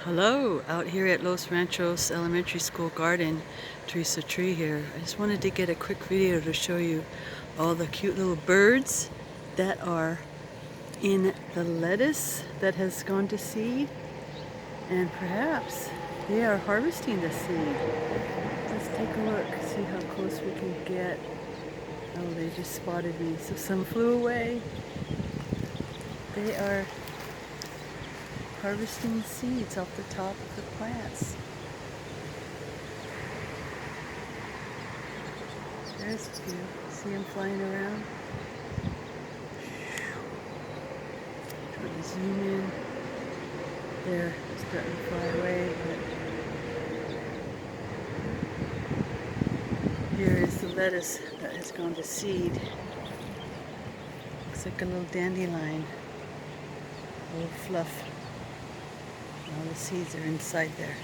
Hello, out here at Los Ranchos Elementary School garden, Teresa Tree here. I just wanted to get a quick video to show you all the cute little birds that are in the lettuce that has gone to seed, and perhaps they are harvesting the seed. Let's take a look, see how close we can get. Oh, they just spotted me, so some flew away. They are harvesting seeds off the top of the plants. There's a few. See them flying around? Trying to zoom in. They're starting to fly away, but here is the lettuce that has gone to seed. Looks like a little dandelion. A little fluff. All the seeds are inside there.